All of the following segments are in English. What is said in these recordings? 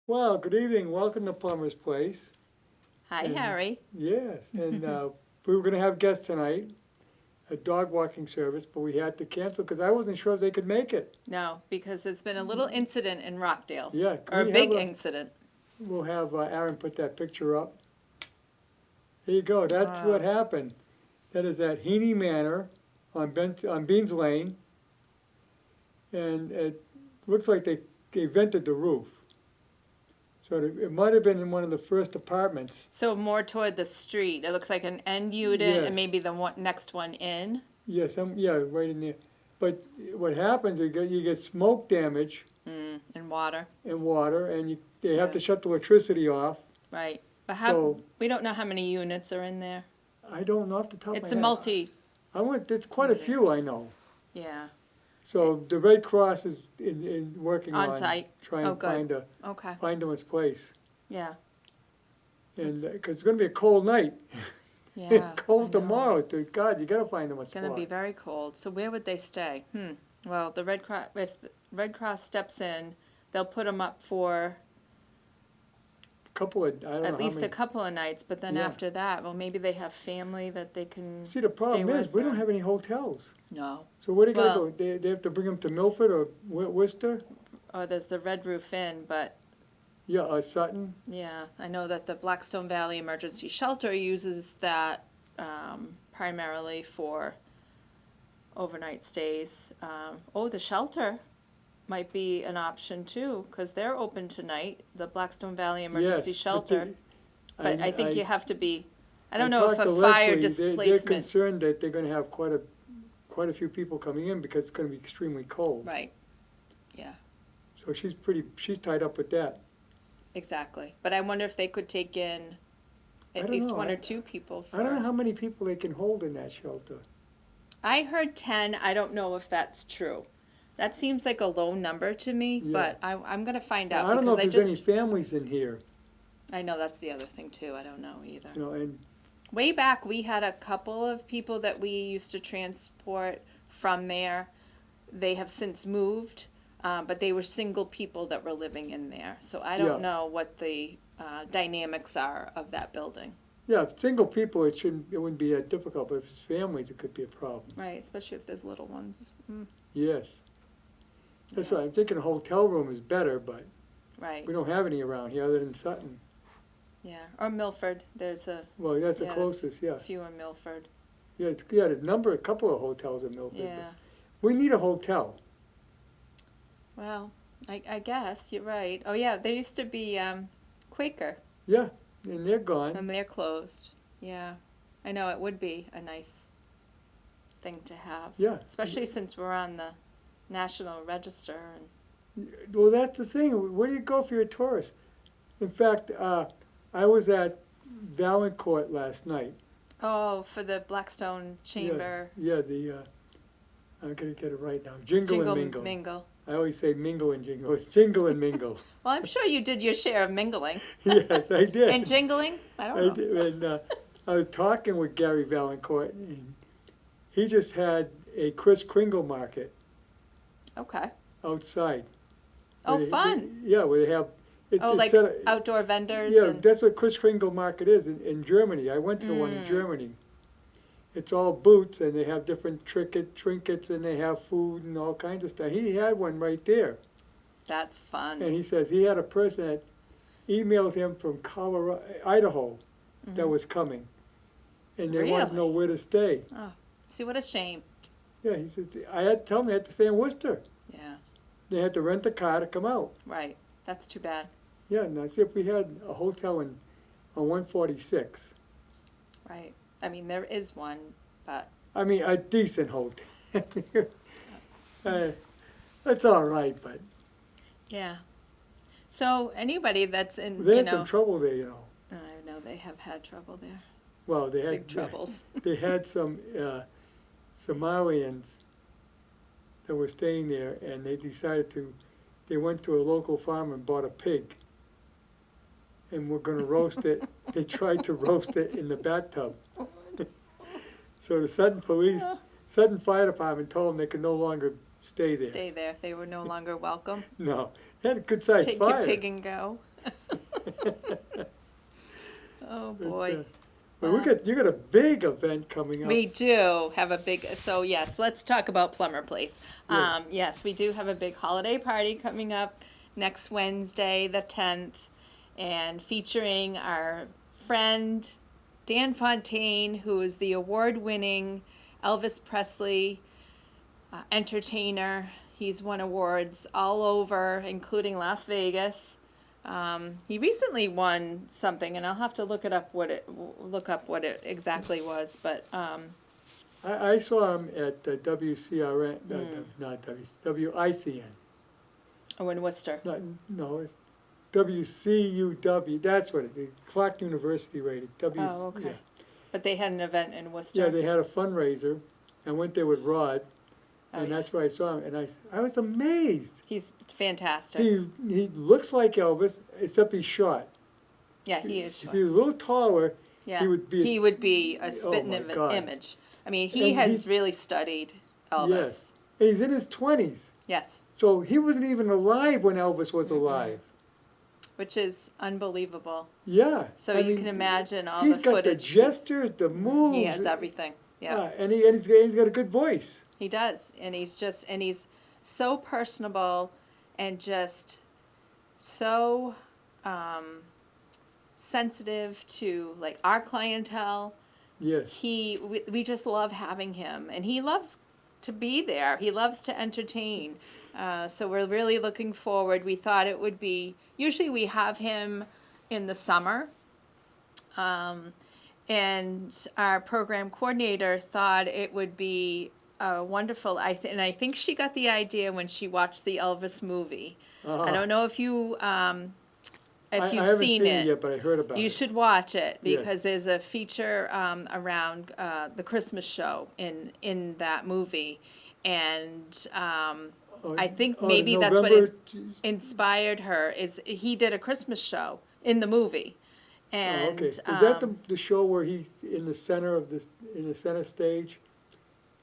Well, good evening. Welcome to Plumber's Place. Hi, And- Harry. Yes, and we were going to have guests tonight, a dog walking service, but we had to cancel because I wasn't sure if they could make it. No, because there's been a little incident in Rockdale. Yeah, Or a we big have incident. We'll have Aaron put that picture up. There you go. That's what happened. That is at Heaney Manor on Beans Lane, and it looks like they vented the roof. So it might have been in one of the first apartments. So more toward the street. It looks like an end unit Yes. and maybe the next one in. Yes, right in there. But what happens is you get smoke damage And water. and water, and they have Yeah. to shut the electricity off. Right. But So- we don't know how many units are in there. I don't know off the top of my It's a head. There's quite a few I know. yeah. So the Red Cross is in working On on site. trying Oh, to good. Okay. find them its place. Yeah. And because it's going to be a cold night, Yeah. cold I know. tomorrow. God, you got to find them a It's spot. going to be very cold. So where would they stay? Well, the Red Cross, if the Red Cross steps in, they'll put them up for Couple of, I don't know at how least many. a couple of nights, but then Yeah. after that, well, maybe they have family that they can See, the problem stay is with, we don't or- have any hotels. No. So where they got to Well- go? They have to bring them to Milford or Worcester? Or there's the Red Roof Inn, but Yeah, Sutton. yeah, I know that the Blackstone Valley Emergency Shelter uses that primarily for overnight stays. The shelter might be an option too, because they're open tonight, the Blackstone Valley Emergency Yes, Shelter. But I think you have to be, I don't know if talked a to fire Leslie. They're displacement. concerned that they're going to have quite a few people coming in because it's going to be extremely cold. Right, yeah. So she's tied up with that. Exactly. But I wonder if they could take in I at don't least know. one or two people. I don't know how many people they can hold in that shelter. I heard 10. I don't know if that's true. That seems like a low number to me, Yeah. but I'm going to find out I don't know because if there's any families in here, I know that's the other thing too. I don't know either. you know, and Way back, we had a couple of people that we used to transport from there. They have since moved, but they were single people that were living in there. So I don't Yeah. know what the dynamics are of that building. yeah, single people, it wouldn't be that difficult, but if it's families, it could be a problem. Right, especially if there's little ones. Yes. That's Yeah. why I'm thinking a hotel room is better, but Right, we don't have any around here other than Sutton. yeah. Or Milford, there's a Well, that's the Yeah. closest, yeah. few in Milford. Yeah, a couple of hotels in Milford. but Yeah, We need a hotel. well, I guess, you're right. Oh yeah, there used to be Quaker, Yeah, and they're gone. and they're closed. Yeah, I know, it would be a nice thing to have. Yeah. Especially since we're on the National Register. And Well, that's the thing. Where do you go if you're a tourist? In fact, I was at Valancourt last night. oh, for the Blackstone Chamber. Yeah, I'm gonna get it right now. Jingle and Mingle. Mingle. I always say mingle and jingle. It's jingle and mingle. Well, I'm sure you did your share of mingling. Yes, I did. And jingling? I don't know. I did. And I was talking with Gary Valancourt, and he just had a Kris Kringle market Okay. outside. Oh, Where they- fun. Yeah, where they have. Oh, it's like set up- outdoor vendors? Yeah, and that's what Kris Kringle Market is in Germany. I went to the one in Germany. It's all booths, and they have different trinkets, and they have food and all kinds of stuff. He had one right there, That's fun. and he says he had a person that emailed him from Idaho that was coming, and they wanted to know Really? where to stay. Oh, see, what a shame. Yeah, he says I had to tell him I had to stay in Worcester. Yeah, They had to rent a car to come out. right. That's too bad. Yeah, and I see if we had a hotel on 146. Right. I mean, there is one, but I mean, a decent hotel. That's all right, but yeah. So anybody that's in, they you had know, some trouble there, you know. I know they have had trouble there. Well, they had Big troubles. they had some Somalians that were staying there, and they went to a local farm and bought a pig, and were going to roast it. They tried to roast it in the bathtub. So the Sutton Fire Department told them they could no longer stay there. Stay there. They were no longer welcome. No, they had a good sized Take fire. your pig and go. Oh boy. Well, you got a big event coming up. We do have a big, so yes, let's talk about Plummer Place. Yeah. Yes, we do have a big holiday party coming up next Wednesday, the 10th, and featuring our friend Dan Fontaine, who is the award-winning Elvis Presley entertainer. He's won awards all over, including Las Vegas. He recently won something, and I'll have to look up what it exactly was. But I saw him at WCRN, not WICN. oh, in Worcester. No, it's WCUW. That's what it is. Clark University rated. Oh, okay. Yeah. But they had an event in Worcester. Yeah, they had a fundraiser. I went there with Rod, and yeah. that's where I saw him. And I was amazed. He's fantastic. He looks like Elvis, except he's short. Yeah, he is If short. he was a little taller, Yeah, he would be. he would be a Oh, spitting my God. image. I mean, he And has really studied Elvis. Yes. And he's in his 20s. Yes, So he wasn't even alive when Elvis was alive. which is unbelievable. Yeah. So I you mean, can imagine all he's the got footage. the gestures, the moves. He has everything. Yeah. And he's got a good voice. He does, and he's so personable, and just so sensitive to like our clientele. Yes. We just love having him, and he loves to be there. He loves to entertain. So we're really looking forward. We thought it would be. Usually we have him in the summer. And our program coordinator thought it would be wonderful. And I think she got the idea when she watched the Elvis movie. I don't know if you if I you've haven't seen it. yet, but I heard about You it. should watch it Yes. because there's a feature around the Christmas show in that movie, and I think maybe that's what November, inspired her. Is he did a Christmas show in the movie. And, okay. Is that the show where he's in the center of in the center stage,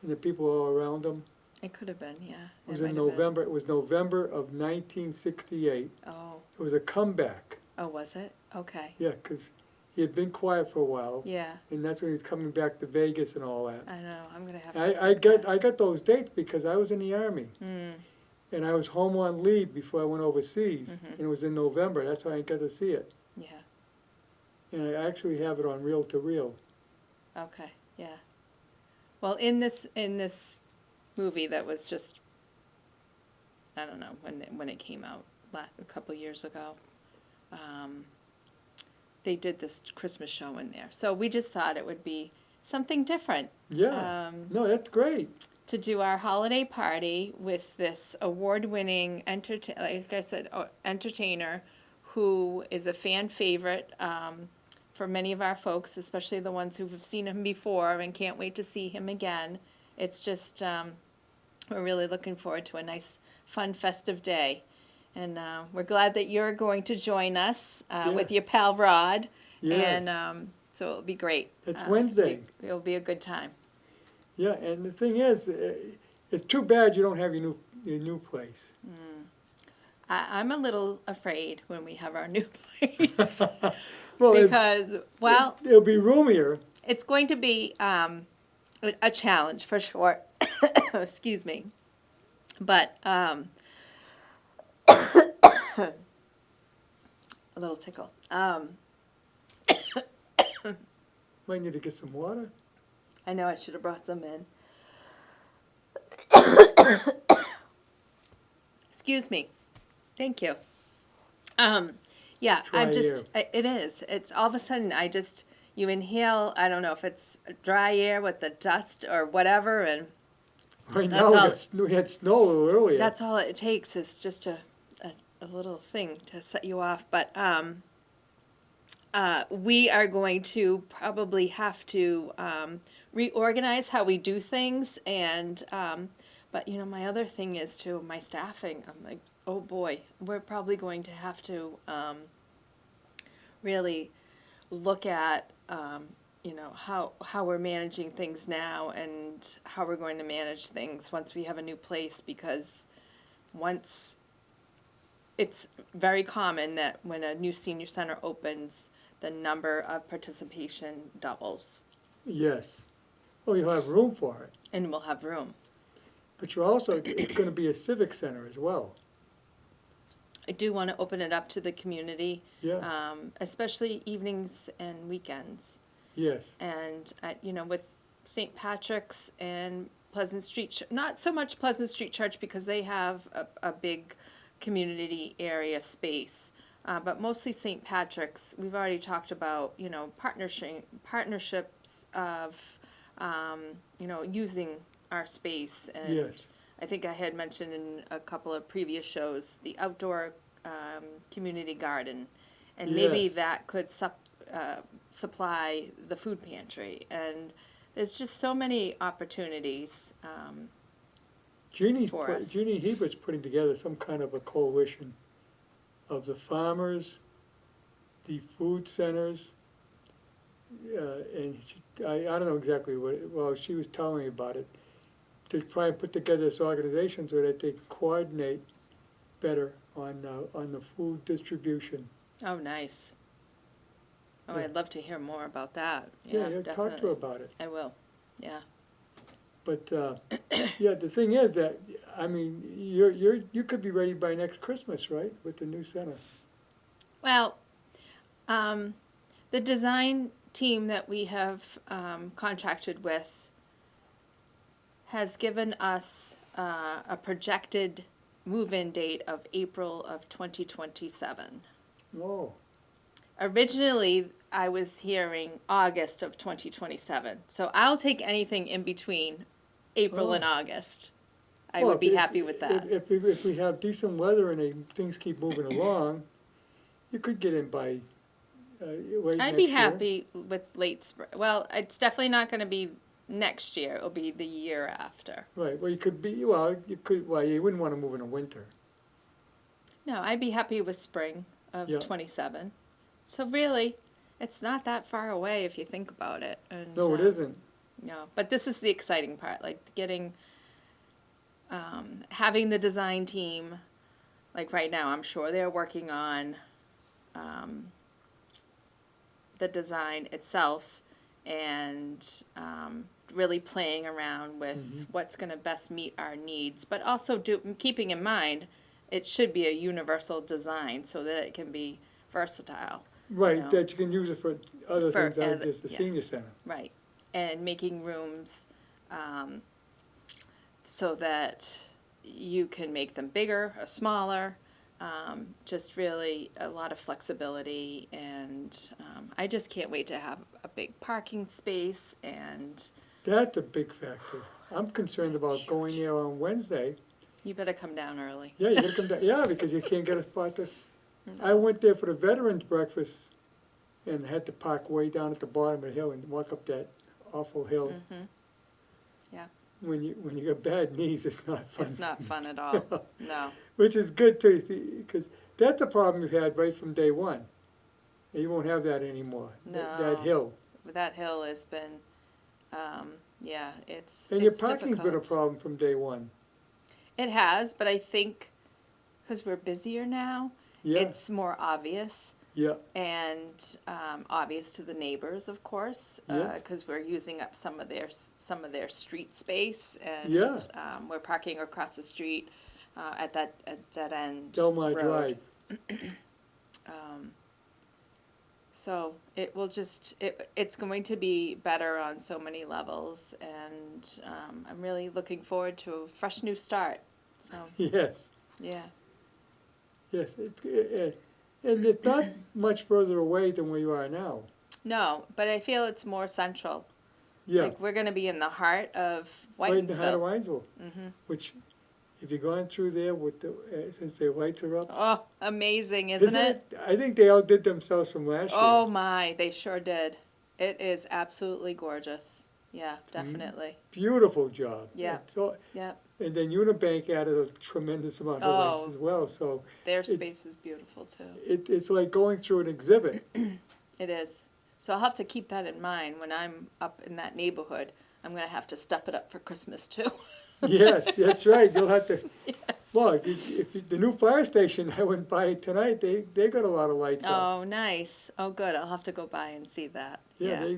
and the people are all around him? It could have been, yeah. It was might in have been. November. It was November of 1968. Oh, It was a comeback. was it? Okay. Yeah, because he had been quiet for a while, Yeah, and that's when he was coming back to Vegas and all that. I know. I'm gonna have to. I got those dates because I was in the Army, and I was home on leave before I went overseas, and it was in November. That's why I got to see it, Yeah. and I actually have it on reel to reel. Okay. Yeah. Well, in this movie that was just, I don't know when it came out a couple years ago, they did this Christmas show in there. So we just thought it would be something different. Yeah, no, that's great. To do our holiday party with this award-winning like I said, entertainer who is a fan favorite for many of our folks, especially the ones who have seen him before and can't wait to see him again. It's just, we're really looking forward to a nice, fun, festive day. And we're glad that you're going to join us with your pal Rod. Yes. And so it'll be great. It's Wednesday. It'll be a good time. Yeah, and the thing is, it's too bad you don't have your new place. I'm a little afraid when we have our new place. Well, because, it'll be roomier. it's going to be a challenge for sure. Excuse me. But a little tickle. Might need to get some water. I know I should have brought some in. Excuse me. Thank you. Yeah, Dry I'm just, it is. It's all of a sudden, you inhale, I don't know if it's dry air with the dust or whatever, and Right That's now we had snow earlier. that's all it takes is just a little thing to set you off. But we are going to probably have to reorganize how we do things, and but my other thing is too my staffing. I'm like, oh boy, we're probably going to have to really look at how we're managing things now and how we're going to manage things once we have a new place, because once it's very common that when a new senior center opens, the number of participation doubles, Yes. Well, you'll have room for it, and we'll have room. but you're also, it's gonna be a civic center as well. I do want to open it up to the community, Yeah, especially evenings and weekends. yes, And, with St. Patrick's and Pleasant Street, not so much Pleasant Street Church because they have a big community area space. But mostly St. Patrick's, we've already talked about, partnerships of, using our space. And yes, I think I had mentioned in a couple of previous shows, the outdoor community garden. And maybe Yes. that could supply the food pantry. And there's just so many opportunities. For us. Jeannie Hebert's putting together some kind of a coalition of the farmers, the food centers, and I don't know exactly well, she was telling me about it, to try and put together this organization so that they coordinate better on the food distribution. Oh, nice. Oh, Yeah. I'd love to hear more about that. Yeah, Yeah, talk to her definitely. about it. I will, yeah. But, yeah, the thing is that, I mean, you could be ready by next Christmas, right, with the new center? Well, the design team that we have contracted with has given us a projected move-in date of April of 2027. Oh, Originally, I was hearing August of 2027. So I'll take anything in between April and August. I well, would be happy with that. If we have decent weather and things keep moving along, you could get in by late I'd next be year. happy with late spring. Well, it's definitely not going to be next year. It'll be the year after. Right, well, you wouldn't want to move in the winter. No, I'd be happy with spring of Yeah. 27. So really, it's not that far away if you think about it. And, No, it isn't. No, but this is the exciting part, like having the design team, like right now, I'm sure they're working on the design itself and really playing around with what's going to best meet our needs, but also keeping in mind it should be a universal design so that it can be versatile. Right, know. that you can use it for other For things other other- than just the senior yes. center. Right, and making rooms so that you can make them bigger or smaller. Just really a lot of flexibility, and I just can't wait to have a big parking space. And That's a big factor. I'm concerned That's about going huge. there on Wednesday. you better come down early. Yeah, you gotta come down, yeah, because you can't get a spot to, I went there for the veterans breakfast and had to park way down at the bottom of the hill and walk up that awful hill. Mm-hmm. Yeah, When you got bad knees, it's not fun. it's not fun at all. No. Which is good too, because that's a problem you've had right from day one. And you won't have that anymore, that No. hill. That hill has been, yeah, it's And your it's parking's been a difficult. problem from day one. It has, but I think because we're busier now, Yeah, it's more obvious. yeah, And obvious to the neighbors, of course, Yeah. because we're using up some of their street space, and Yeah. We're parking across the street at that dead end Delmar road. Drive. So it will it's going to be better on so many levels, and I'm really looking forward to a fresh new start. So Yes, yeah, yes, and it's not much further away than where you are now. no, but I feel it's more central. Yeah, Like we're going to be in the heart of right in the heart of Whitensville. Winesville, which, if you've gone through there with since the lights are up. Oh, amazing, isn't it? I think they outdid themselves from last year. Oh my, they sure did. It is absolutely gorgeous. Yeah, definitely. Beautiful job. Yeah. So, Yeah, and then Unibank added a tremendous amount of Oh. lights as well, so their space is beautiful too. it's like going through an exhibit. It is. So I'll have to keep that in mind when I'm up in that neighborhood. I'm gonna have to step it up for Christmas too. Yes, that's right, you'll have to, Yes. well, the new fire station I went by tonight, they got a lot of lights up. Oh, nice. Oh, good. I'll have to go by and see that. Yeah,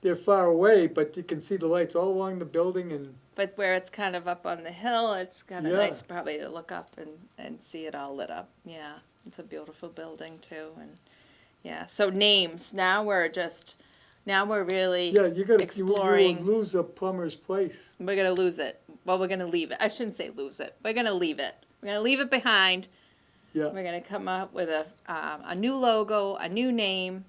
they're far away, but you can see the lights all along the building and, But where it's kind of up on the hill, it's kind of Yeah. nice probably to look up and see it all lit up. Yeah, it's a beautiful building too. And yeah, so names. Now we're really yeah, you will exploring. lose a plumber's place. We're going to lose it. Well, we're going to leave it. I shouldn't say lose it. We're going to leave it. We're going to leave it behind. Yeah, We're going to come up with a new logo, a new name,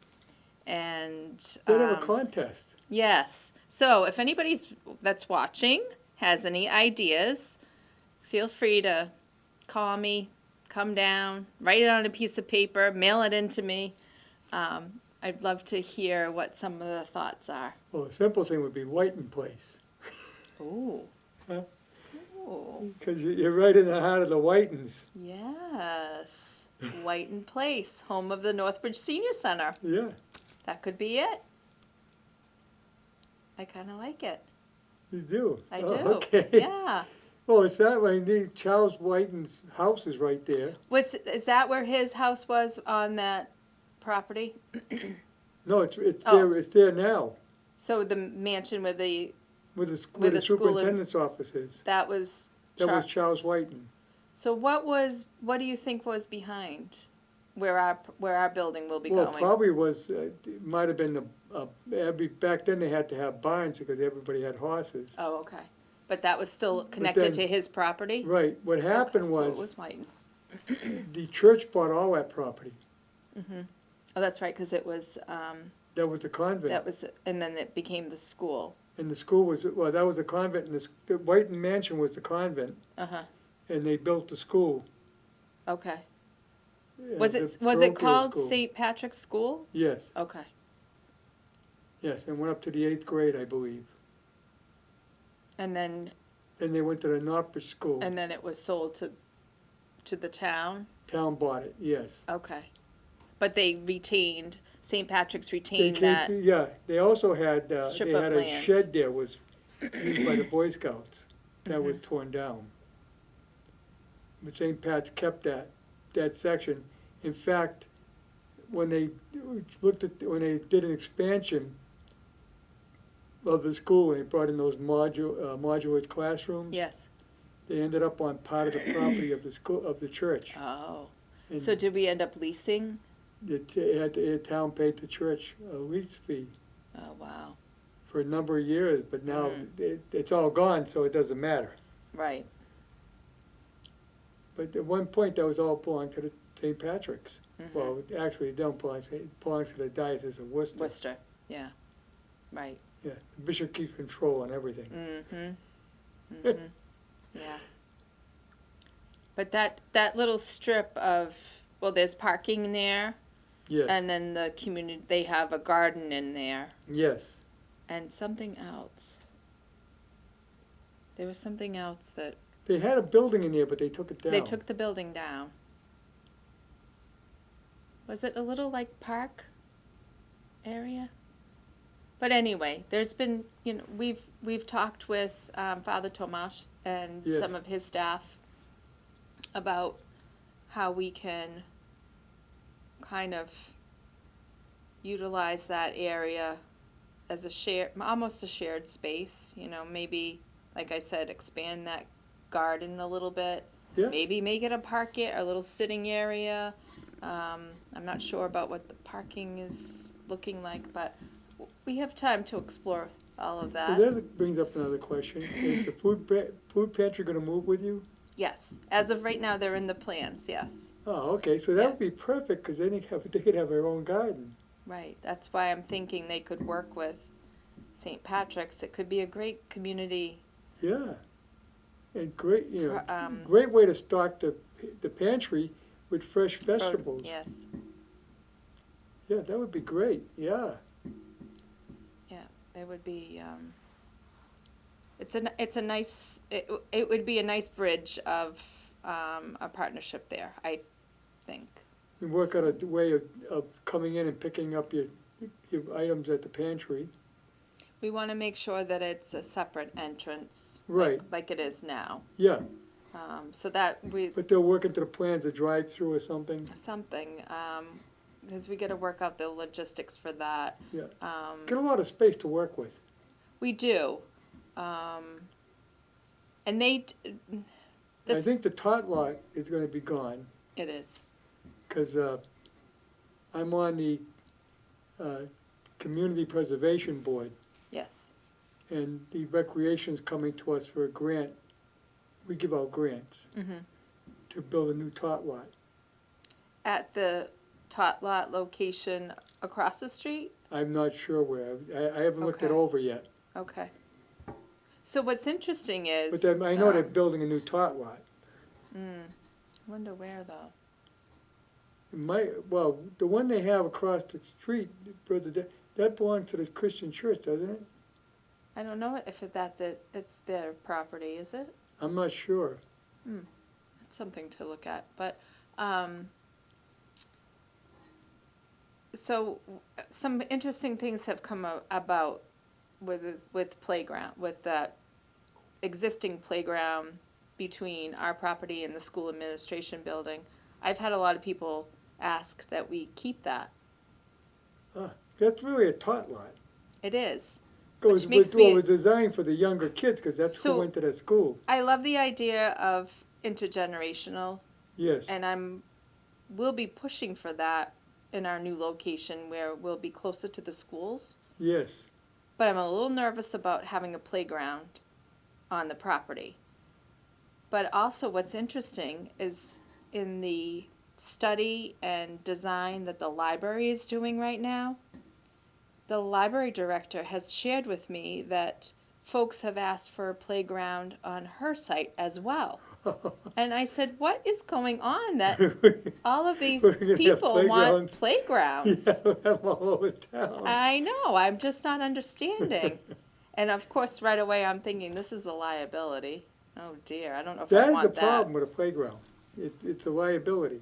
and they'd have a contest. yes. So if anybody's that's watching has any ideas, feel free to call me, come down, write it on a piece of paper, mail it in to me. I'd love to hear what some of the thoughts are. Well, a simple thing would be Whiten Place, Ooh. Huh? Ooh. because you're right in the heart of the Whitens. Yes. Whiten Place, home of the Northbridge Senior Center. Yeah, That could be it. I kind of like it. you do. I Oh, do. Okay. Yeah. Well, it's that way. Charles Whiten's house is right there. Is that where his house was on that property? No, it's Oh. there. It's there now, So the mansion with the where With the the school and- superintendent's office is. that was. That Char- was Charles Whiten. So what do you think was behind where our building will be Well, going? probably was. It might have been back then they had to have barns because everybody had horses. Oh, okay. But that was still connected then- to his property. Right. What happened Okay, so it was was Whiten. the church bought all that property. Oh, that's right, because it was That was the convent. that was, and then it became the school. And the school was, well, that was the convent, and the Whiten Mansion was the convent, Uh huh. and they built the school. Okay. Was Was it called St. Patrick's School? Yes, Okay. yes, and went up to the 8th grade, I believe. And then Then they went to the Northbridge School. it was sold to the town. Town bought it, yes. Okay. But they retained St. Patrick's They retained came that. yeah, they also had, Strip they of had a land. shed there was used by the Boy Scouts. That was torn down. But St. Pat's kept that section. In fact, when they when they did an expansion of the school, and they brought in those modular classrooms, Yes. they ended up on part of the property of the school, of the church. Oh. And So did we end up leasing? the town paid the church a lease fee Oh, wow. for a number of years, but now it's all gone, so it doesn't matter. Right. But at one point, that was all belonged to the St. Patrick's. Mhm. Well, actually, it don't belong, it belongs to the Diocese of Worcester. Worcester. Yeah. Right. Yeah, the bishop keeps control on everything. Mm-hmm. Mm-hmm. Yeah. But that little strip of, well, there's parking there, Yes, and then the community, they have a garden in there, yes. and something else. There was something else that They had a building in there, but they took it down. they took the building down. Was it a little like park area? But anyway, there's been, we've talked with Father Tomasz and Yes. some of his staff about how we can kind of utilize that area as almost a shared space, maybe, like I said, expand that garden a little bit. Yeah. Maybe make it a a little sitting area. I'm not sure about what the parking is looking like, but we have time to explore all of that. Well, that brings up another question. Is the food pantry gonna move with you? Yes, as of right now, they're in the plans, yes. Oh, okay, so that would be perfect, because then they could have their own garden. Right, that's why I'm thinking they could work with St. Patrick's. It could be a great community. Yeah. And great, Um, great way to stock the pantry with fresh vegetables. Yes, Yeah, that would be great, yeah. it would be, it's a nice, it would be a nice bridge of a partnership there, I think. You work out a way of coming in and picking up your items at the pantry. We want to make sure that it's a separate entrance. Right. Like it is now. Yeah, So that but they'll work into the plans, a drive-through or something. something, because we got to work out the logistics for that. Yeah, get a lot of space to work with. We do. And I this, think the tot lot is gonna be gone, it is. because I'm on the Community Preservation Board, Yes. and the recreation's coming to us for a grant. We give out grants Mm-hmm. to build a new tot lot. At the tot lot location across the street? I'm not sure where, I haven't looked it Okay. over yet. Okay. So what's interesting is. But I know they're building a new tot lot. I wonder where though. Well, the one they have across the street, that belongs to the Christian church, doesn't it? I don't know if it's their property, is it? I'm not sure. That's something to look at. But so some interesting things have come about with playground, with that existing playground between our property and the school administration building. I've had a lot of people ask that we keep that. That's really a tot lot. It is. It Which makes me- it was designed for the younger kids, because that's who So- went to that school. I love the idea of intergenerational, Yes, and we'll be pushing for that in our new location where we'll be closer to the schools. yes. But I'm a little nervous about having a playground on the property. But also what's interesting is in the study and design that the library is doing right now, the library director has shared with me that folks have asked for a playground on her site as well. And I said, what is going on that all of these We're gonna have people want playgrounds. playgrounds? Yeah, we have all over town. I know, I'm just not understanding. And of course, right away, I'm thinking, this is a liability. Oh dear, I don't know if I That is want a that. problem with a playground. It's a liability.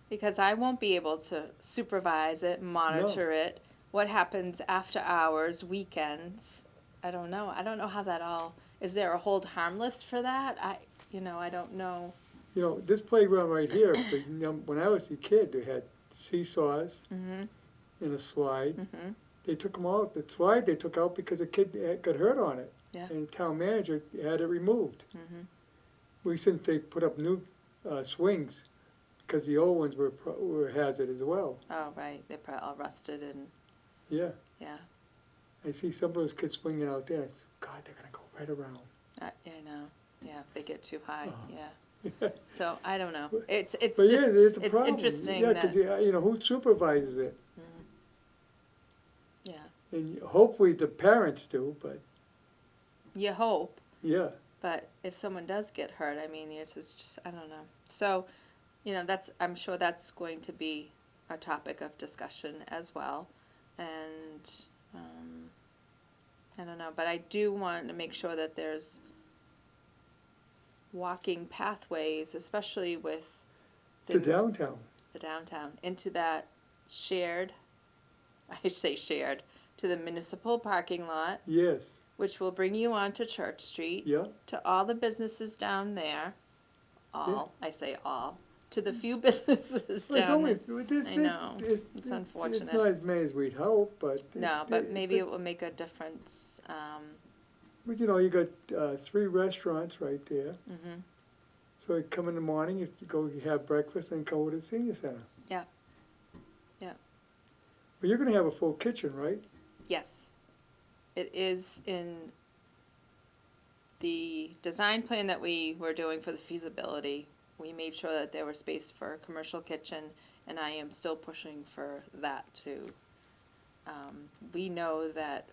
Because I won't be able to supervise it, monitor it. What happens after hours, weekends? I don't know. I don't know how that all, is there a hold harmless for that? I don't know. You know, this playground right here, when I was a kid, they had seesaws Mm-hmm, and a slide. mm-hmm, They took them out. The slide they took out because a kid got hurt on it. Yeah. And the town manager had it removed. mm-hmm. Since they put up new swings, because the old ones were a hazard as well. Oh, right, they're probably all rusted and, Yeah, yeah, I see some of those kids swinging out there. I say, God, they're gonna go right around. I know. Yeah, if they get too high, Oh. yeah. So, I don't know. It's But just, yeah, it's a it's problem. interesting Yeah, that, because who supervises it? yeah, And hopefully the parents do, but you hope. yeah. But if someone does get hurt, I mean, it's just, I don't know. So, I'm sure that's going to be a topic of discussion as well. And, I don't know, but I do want to make sure that there's walking pathways, especially with To downtown. the downtown, into that shared, I say shared, to the municipal parking lot, Yes, which will bring you onto Church Street. yeah. To all the businesses down there, I say all, to the few businesses Well, it's down only, there. I know. It's unfortunate. It's not as many as we'd hope, but. No, but maybe it will make a difference. But you got 3 restaurants right there. Mhm. So you come in the morning, you go have breakfast, and go to the senior center. Yeah. Yeah. But you're gonna have a full kitchen, right? Yes, it is in the design plan that we were doing for the feasibility. We made sure that there was space for a commercial kitchen, and I am still pushing for that too. We know that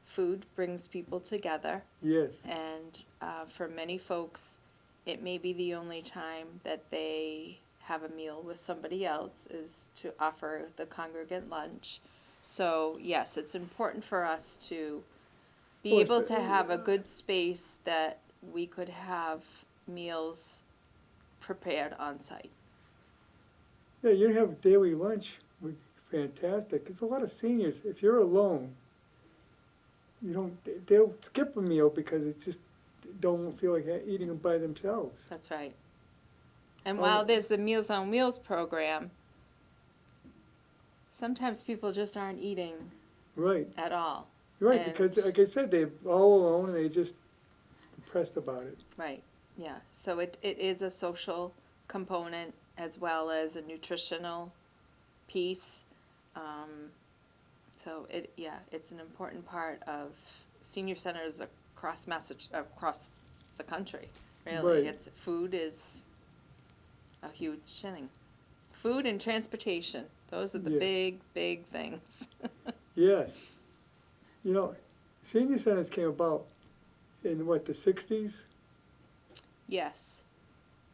food brings people together, Yes. and for many folks, it may be the only time that they have a meal with somebody else is to offer the congregant lunch. So yes, it's important for us to be Well, able to have a good space that we could have meals prepared on site. Yeah, you have daily lunch fantastic. There's a lot of seniors, if you're alone, they'll skip a meal because it's just, don't feel like eating them by themselves. That's right. And Oh. while there's the Meals on Wheels program, sometimes people just aren't eating Right, at all. right, And- because like I said, they're all alone and they just depressed about it. Right, yeah. So it is a social component as well as a nutritional piece. So it's an important part of senior centers across the country. Really, Right. Food is a huge thing. Food and transportation; those are the Yeah. big things. Yes. Senior centers came about in the 60s? Yes,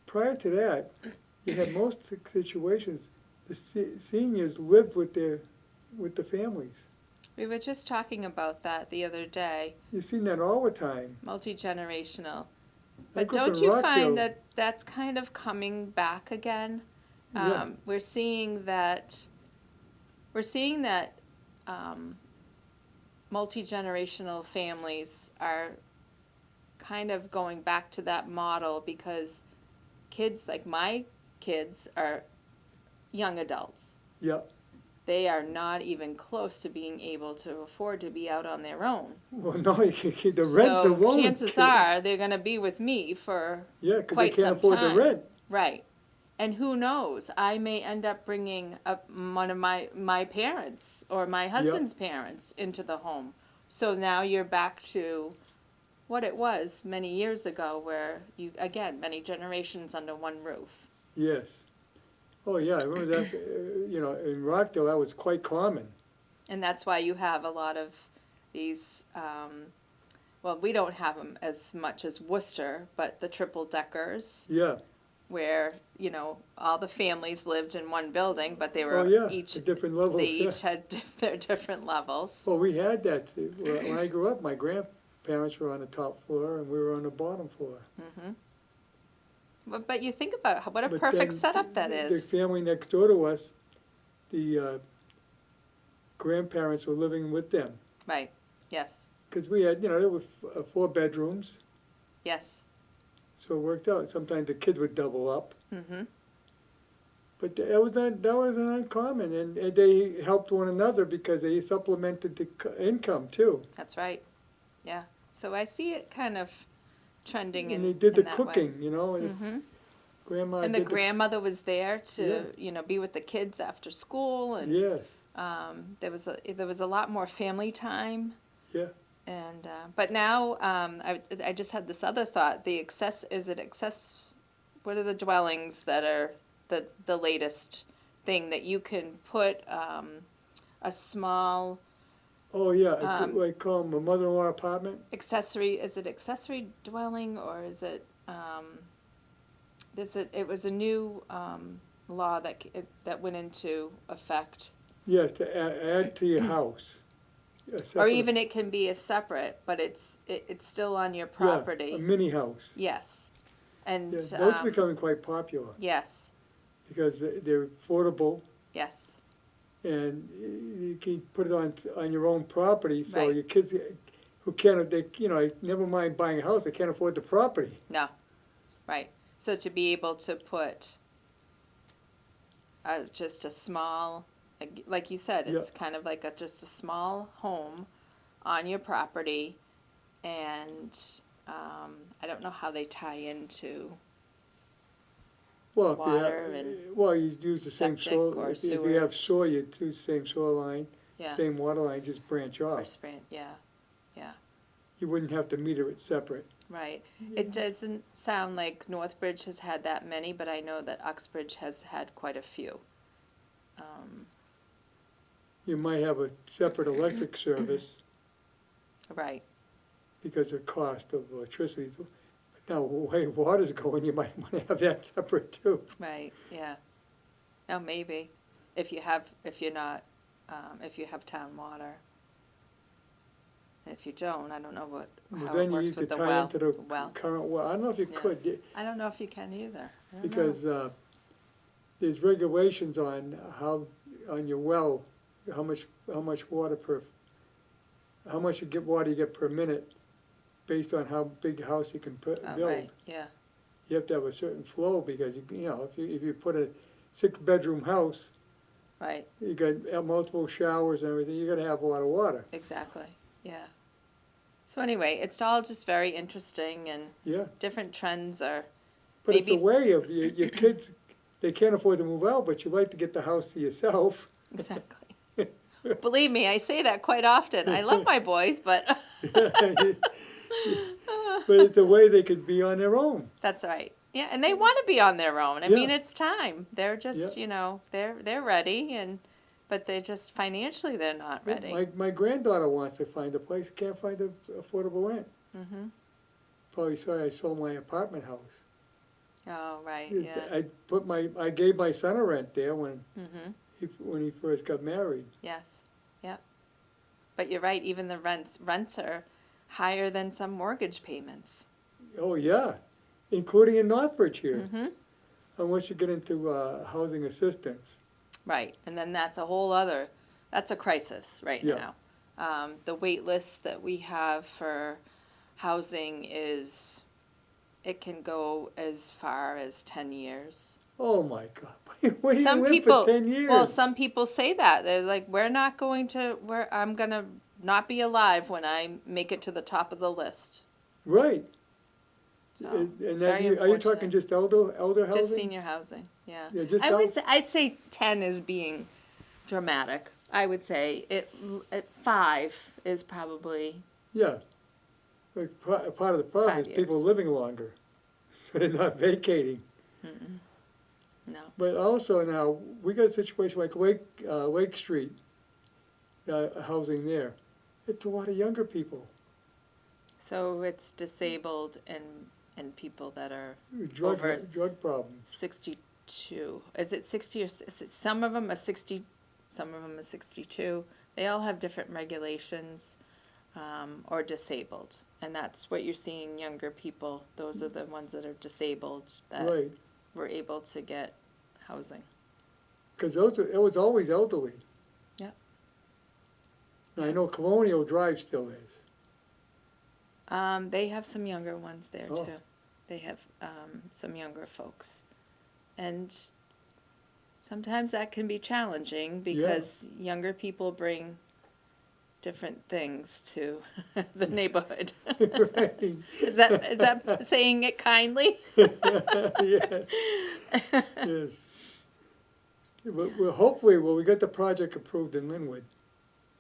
Prior to that, you had most situations, the seniors lived with the families. we were just talking about that the other day. You've seen that all the time. Multi-generational. I But grew up don't in you Rockville. find that that's kind of coming back again? Yeah. We're seeing that multi-generational families are kind of going back to that model because kids, like my kids, are young adults. Yeah. They are not even close to being able to afford to be out on their own. Well, no, the rent's So alone. chances are they're going to be with me for Yeah, because they quite can't some afford time. the rent. Right. And who knows? I may end up bringing up one of my parents or my husband's parents into the home. So now you're back to what it was many years ago where many generations under one roof. Yes. Oh, yeah, I remember that, in Rockdale, that was quite common. And that's why you have a lot of these, well, we don't have them as much as Worcester, but the triple deckers. Yeah. Where all the families lived in one building, but they were at different levels. they each had their different levels. Well, we had that. When I grew up, my grandparents were on the top floor and we were on the bottom floor. Mm-hmm. But you think about what a But perfect then setup that The is. family next door to us, the grandparents were living with them. Right. Yes. Because we had, there were 4 bedrooms, Yes. so it worked out. Sometimes the kids would double up. Mm-hmm. But that wasn't uncommon, and they helped one another because they supplemented the income too. That's right. Yeah. So I see it kind of trending And in they did the in that cooking, way. and Mm-hmm. grandma And the did grandmother was there to be with the kids after school, and yes, there was a lot more family time. yeah. And but now I just had this other thought. What are the dwellings that are the latest thing that you can put a small Oh yeah, I call them a mother-in-law apartment. accessory? Is it accessory dwelling or is it? It was a new law that went into effect. Yes, to add to your house. A Or separate- even it can be a separate, but it's still on your property. Yeah, a mini house. Yes, and Yeah, those are becoming quite popular yes, because they're affordable yes, and you can put it on your own property. So Right. your kids who can't, never mind buying a house, they can't afford the property. no, right. So to be able to put just a small, like you said, it's kind of like just a small home on your property, and I don't know how they tie into Well, water and you use the same septic soil. or If you sewer. have soil, you use the same soil line, yeah, same water line, just branch or off. sprint, yeah, You wouldn't have to meter it separate. right. It doesn't sound like Northbridge has had that many, but I know that Uxbridge has had quite a few. You might have a separate electric service Right. because of cost of electricity. Now, the way water's going, you might want to have that separate too. Right, yeah. Oh, maybe, if you have town water. If you don't, I don't know Well, how then it you works need to with the tie well. into the well. current well. I don't know if you Yeah. could, I don't know if you can either. I don't know. because there's regulations on how on your well, how much water how much water you get per minute, based on how big a house you can Oh, build. right, yeah, You have to have a certain flow, because, you know, if you put a 6-bedroom house, right, you got multiple showers and everything, you're gonna have a lot of water. exactly, yeah. So anyway, it's all just very interesting, and Yeah, different trends are, but it's a maybe, way of, your kids, they can't afford to move out, but you like to get the house to yourself. exactly. Believe me, I say that quite often. I love my boys, but But it's a way they could be on their own. that's right. Yeah, and they want to be on their own. I Yeah. mean, it's time. They're just, Yeah. you know, they're ready, and but they just financially they're not ready. My granddaughter wants to find a place, can't find affordable rent. Mhm. Probably sorry I sold my apartment house. Oh, right. Yeah. I gave my son a rent there when Mhm. he first got married. Yes. Yep. But you're right. Even the rents are higher than some mortgage payments. Oh, yeah, including in Northbridge here, Mhm. unless you get into housing assistance. Right. And then that's a whole other. That's a crisis right Yeah. now. The wait list that we have for housing is, it can go as far as 10 years. Oh, my God. Where do you Some live people, for 10 years? well, some people say that. They're like, I'm going to not be alive when I make it to the top of the list. Right. So, And it's that very are you talking unfortunate. just elder housing? Just senior housing, yeah. Yeah, just I'd say 10 is being dramatic. I would say at 5 is probably, Yeah. Like, part of the problem 5 is people years. living longer, so they're not vacating. No. But also now, we got a situation like Lake Street, housing there. It's a lot of younger people. So it's disabled and people that are Drug over problems. 62. Is it 60 or some of them are 60, some of them are 62. They all have different regulations, or disabled. And that's what you're seeing, younger people. Those are the ones that are disabled that Right. were able to get housing. Because it was always elderly. Yeah. Now, I know Colonial Drive still is. They have some younger ones there Oh. too. They have some younger folks. And sometimes that can be challenging because younger people bring different things to the neighborhood. Right. Is that saying it kindly? Yes. Yes. Well, hopefully, we got the project approved in Linwood.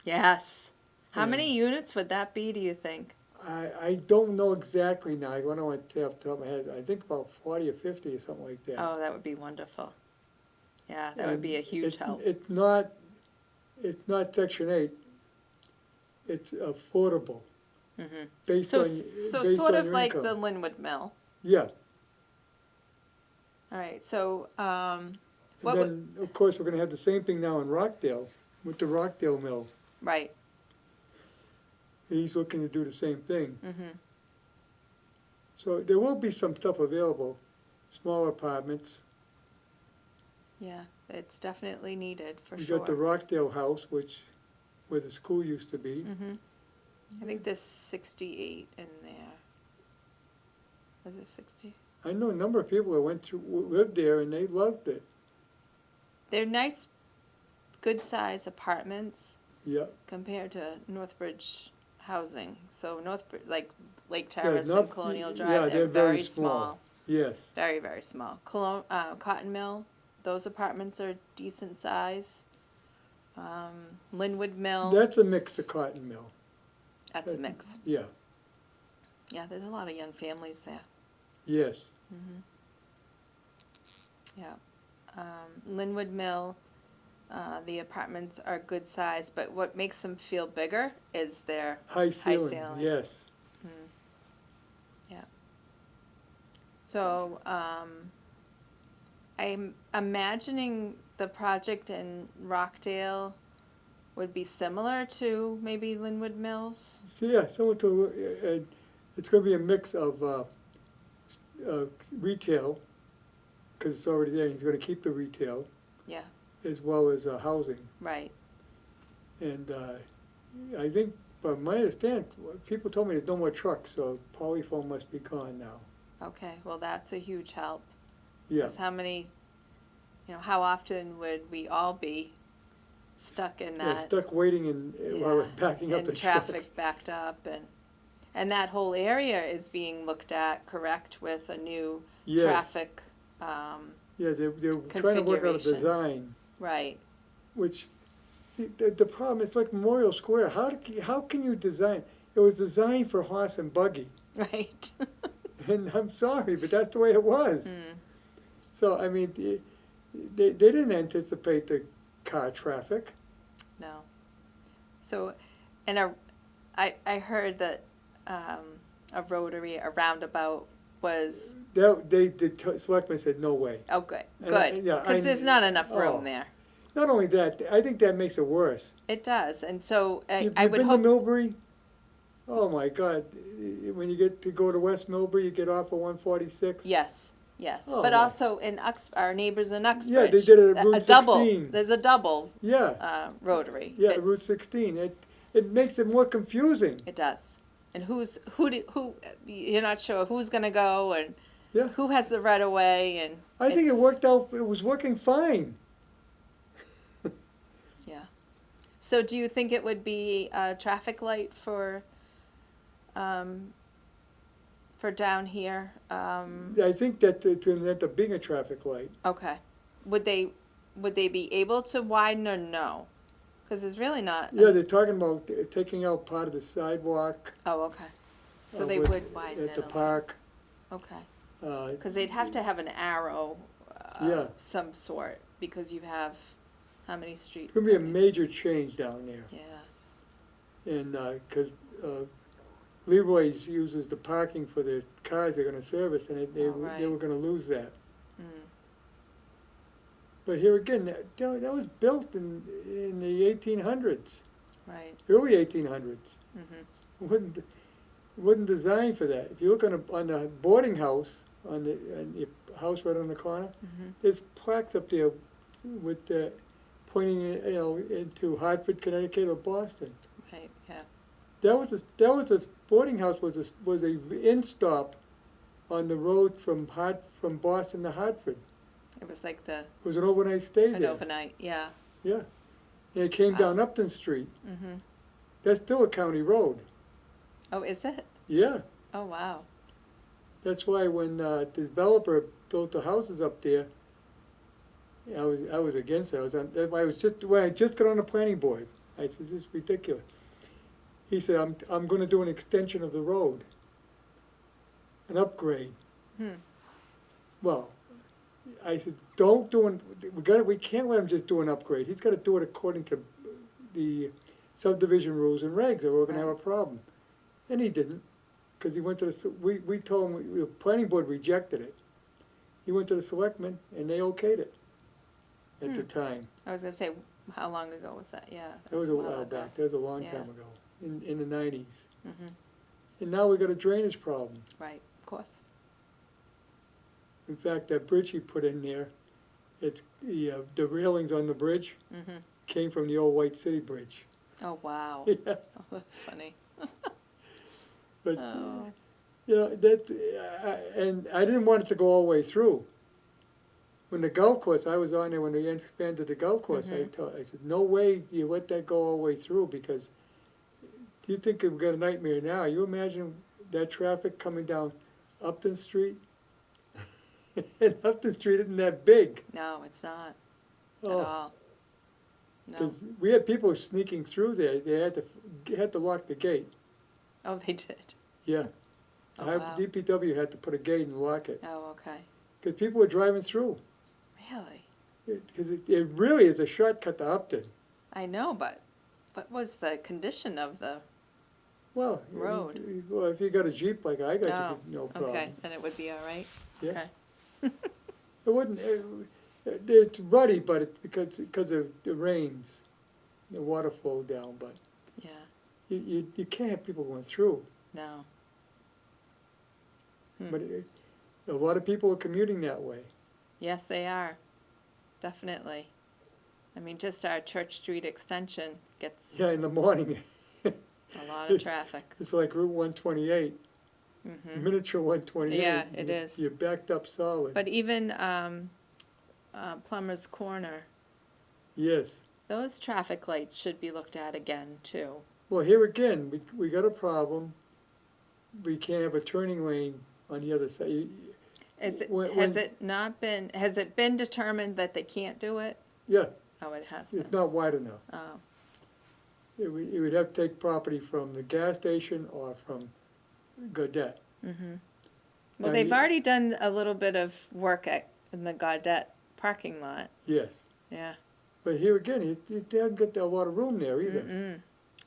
Yes. How And many units would that be, do you think? I don't know exactly now. I don't want to say off the top of my head. I think about 40 or 50 or something like that. Oh, that would be wonderful. Yeah, that would be a huge help. It's not Section 8. It's affordable. Mhm. Based So on based sort on of your like income. the Linwood Mill. Yeah. All right. So And what then, of course, we're going to have the same thing now in Rockdale with the Rockdale Mill. right. He's looking to do the same thing. Mhm. So there will be some stuff available, small apartments. Yeah, it's definitely needed for We sure. got the Rockdale house, where the school used to be. Mhm. I think there's 68 in there. Was it 60? I know a number of people that lived there and they loved it. They're nice, good-sized apartments Yeah. compared to Northbridge housing. So Northbridge, like Lake Terrace not- and Colonial Drive, yeah, they're very small. Yes. Very, very small. Cotton Mill, those apartments are decent size. Linwood Mill, That's a mix of Cotton Mill. that's a mix. Yeah. Yeah, there's a lot of young families there. Yes. Yeah. Linwood Mill, the apartments are good size, but what makes them feel bigger is their High ceiling. ceiling. Yes. Yeah. So I'm imagining the project in Rockdale would be similar to maybe Linwood Mills. So yeah, similar to it's going to be a mix of retail, because it's already there. He's going to keep the retail. Yeah. as well as housing. Right. And I think, from my understanding, people told me there's no more trucks, so polyphone must be gone now. Okay. Well, that's a huge help. Yeah, 'Cause how many, how often would we all be stuck in yeah, that? stuck waiting while we're backing up and the traffic trucks. backed up, and that whole area is being looked at, correct, with a new Yes. traffic, Yeah, they're trying to work out a configuration. design, right. which, see, the problem, it's like Memorial Square. How can you design? It was designed for horse and buggy. Right. And I'm sorry, but that's the way it was. Mm, So, I mean, they didn't anticipate the car traffic. no. So, and I heard that a rotary, a roundabout was, The selectmen said, no way. oh, good, And I- good. yeah, Because there's not enough room oh. there. Not only that, I think that makes it worse. It does. And so You've I would been to hope, Millbury? Oh, my God. When you get to go to West Millbury, you get off of 146. yes, yes. Oh, But my. also in our neighbors in Uxbridge. Yeah, they did it at Route a double, 16. there's a double Yeah, rotary. yeah, It's- Route 16. It makes it more confusing. It does. And who you're not sure who's gonna go and Yeah. who has the right of way, and I think it it's- worked out, it was working fine. Yeah. So do you think it would be a traffic light for down here? I think that to end up being a traffic light. Okay. Would they be able to widen or no? Because there's really not. Yeah, they're talking about taking out part of the sidewalk. Oh, okay. So they with- would widen At it the a little. park. Okay. Uh, Because they'd have to have an arrow Yeah. of some sort, because you have how many streets? It's gonna be a coming? major change down there. Yes. And, cause, Leroy's uses the parking for the cars they're gonna service, and they Oh, right. were gonna lose that. Mm. But here again, that was built in the 1800s, Right. early 1800s. Mm-hmm. It wasn't designed for that. If you look on the boarding house, on the house right on the corner, Mm-hmm. there's plaques up there with pointing, into Hartford, Connecticut, or Boston. Right. Yeah. That was a boarding house was a inn stop on the road from Boston to Hartford. It was like It was an overnight stay an there. overnight. Yeah. Yeah, and it came Wow. down Upton Street. Mm-hmm. That's still a county road. Oh, is it? Yeah, Oh, wow. that's why when the developer built the houses up there, I was against it. When I just got on the planning board, I said, this is ridiculous. He said, I'm going to do an extension of the road, an upgrade. Hmm. Well, I said, we can't let him just do an upgrade. He's got to do it according to the subdivision rules and regs, or we're going to have a problem. And he didn't, because he went to we told him, the planning board rejected it. He went to the selectmen, and they okayed it at the time. I was gonna say, how long ago was that? Yeah. That was a while while ago. back. That was a long Yeah. time ago, in the 90s. Mm-hmm. And now we got a drainage problem. Right. Of course. In fact, that bridge he put in there, it's the railings on the bridge Mm-hmm. came from the old White City Bridge. Oh, wow. Yeah, Oh, that's funny. but Oh. and I didn't want it to go all the way through. When the golf course, I was on there when they expanded the golf course. Mhm. I said, no way you let that go all the way through, because you think we've got a nightmare now. You imagine that traffic coming down Upton Street? And Upton Street isn't that big. No, it's not Oh. at all. No. Because we had people sneaking through there. They had to lock the gate. Oh, they did. Yeah. Oh, Our wow. DPW had to put a gate and lock it. Oh, okay. Because people were driving through. Really? Because it really is a shortcut to Upton. I know, but what was the condition of the? Well, Road. Well, if you got a Jeep like I got, Oh, you no problem. okay, then it would be all right. Yeah. Okay. It wouldn't. It's ruddy, but it's because of the rains, the water flowed down. But Yeah. you can't have people going through. No. But a lot of people are commuting that way. Yes, they are. Definitely. I mean, just our Church Street extension gets Yeah, in the morning, a lot of it's- traffic. it's like Route 128, Hmm. miniature 128. Yeah, it is. You're backed up solid. But even Plummer's Corner, Yes. those traffic lights should be looked at again too. Well, here again, we got a problem. We can't have a turning lane on the other side. Has When- it been determined that they can't do it? Yeah, Oh, it has been. it's not wide enough. Oh, It would have to take property from the gas station or from Gaudette. mm-hmm. Well, And they've you- already done a little bit of work in the Gaudette parking lot. Yes. Yeah. But here again, they haven't got a lot of room there either. Mm-mm.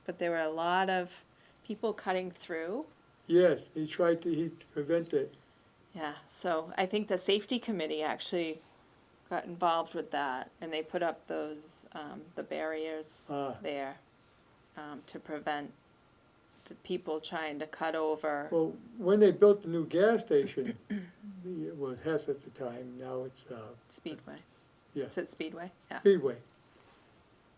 But there were a lot of people cutting through. Yes, he prevent it. Yeah, so I think the safety committee actually got involved with that, and they put up those, the barriers Ah. there, to prevent the people trying to cut over. Well, when they built the new gas station, it was Hess at the time, now it's, Speedway. yeah, Is it Speedway? Yeah. Speedway.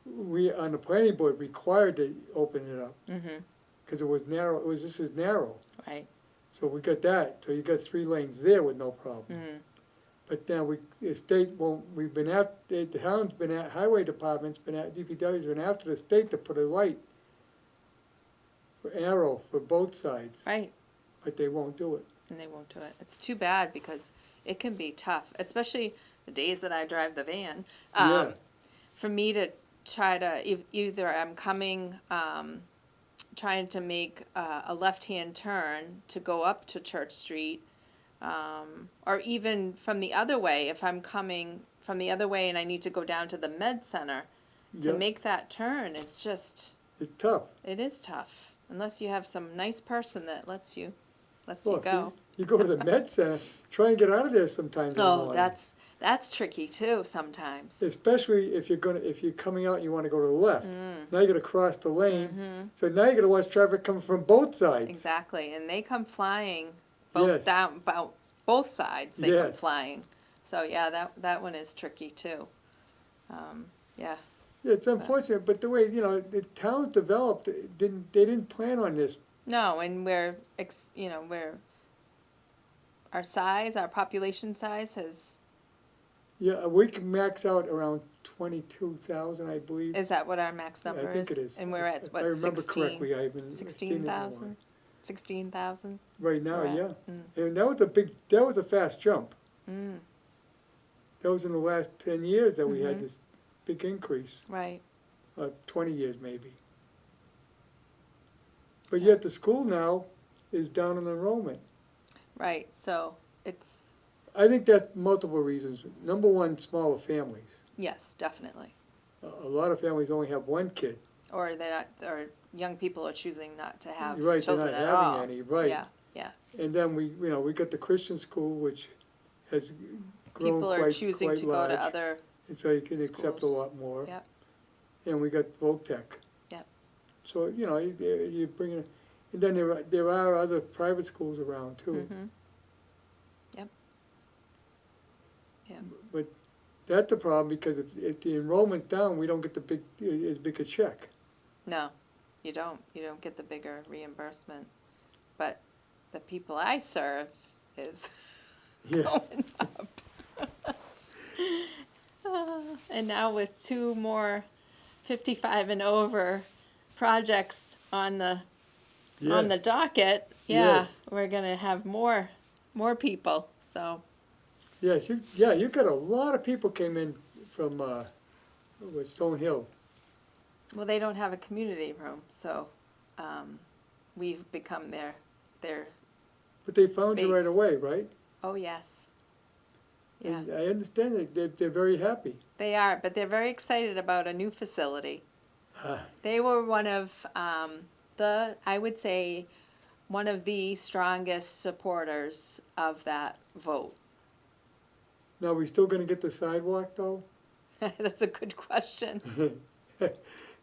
We, on the planning board, required to open it up, Mm-hmm, because it was narrow, this is narrow. right. So we got that, so you got 3 lanes there with no problem. Mm-hmm, But now the state won't, we've been the town's been at, highway department's been at, DPW's been after the state to put a light for arrow for both sides, right, but they won't do it. and they won't do it. It's too bad because it can be tough, especially the days that I drive the van. Yeah. For me to try to, either I'm coming, trying to make a left-hand turn to go up to Church Street, or even from the other way, if I'm coming from the other way and I need to go down to the med center, to Yeah, make that turn is just, it's tough. it is tough, unless you have some nice person that lets you Well, if go. You go to the med center, try and get out of there sometime in the Oh, morning. that's tricky too sometimes. Especially if you're coming out and you wanna go to the left. Mm. Now you gotta cross the lane, Mhm. so now you gotta watch traffic coming from both sides. Exactly, and they come flying both Yes. down, both sides. They come Yes. flying. So yeah, that one is tricky too. Yeah, It's unfortunate, but the way, the towns developed, they didn't plan on this. no, and we're our population size has. Yeah, we can max out around 22,000, I believe. Is that what our max Yeah, number I think is? it is. And we're at If what, I remember correctly, I've been. 16,000? 16,000? Right now, We're at- yeah. Mm. And that was a fast jump. Mm, That was in the last 10 years that we had Mhm. this big increase, right, 20 years maybe. But yet the school now is down in enrollment. right. So it's, I think that's multiple reasons. Number one, smaller families. yes, definitely. A lot of families only have one kid. Or they're not, or young people are choosing not to have Right, they're children not at having all. any, right. Yeah, yeah. And then we got the Christian school, which has grown People are quite choosing to go large, to other, and so you can accept a schools. lot more. Yep. And we got Voltech. Yep. So, you bring in, and then there are other private schools around too. mhm. Yep. Yep. But that's a problem, because if the enrollment's down, we don't get as big a check. No, you don't get the bigger reimbursement. But the people I serve is Yeah, going up. And now with 2 more 55 and over projects on the yes, docket, yeah, Yes. we're gonna have more people. So yes, you got a lot of people came in from, Stone Hill. well, they don't have a community room, so we've become their. But they found you right Space. away, right? Oh yes. Yeah, And I understand that they're very happy. they are, but they're very excited about a new facility. Ah, They were one of I would say, one of the strongest supporters of that vote. Now, we still gonna get the sidewalk though? That's a good question.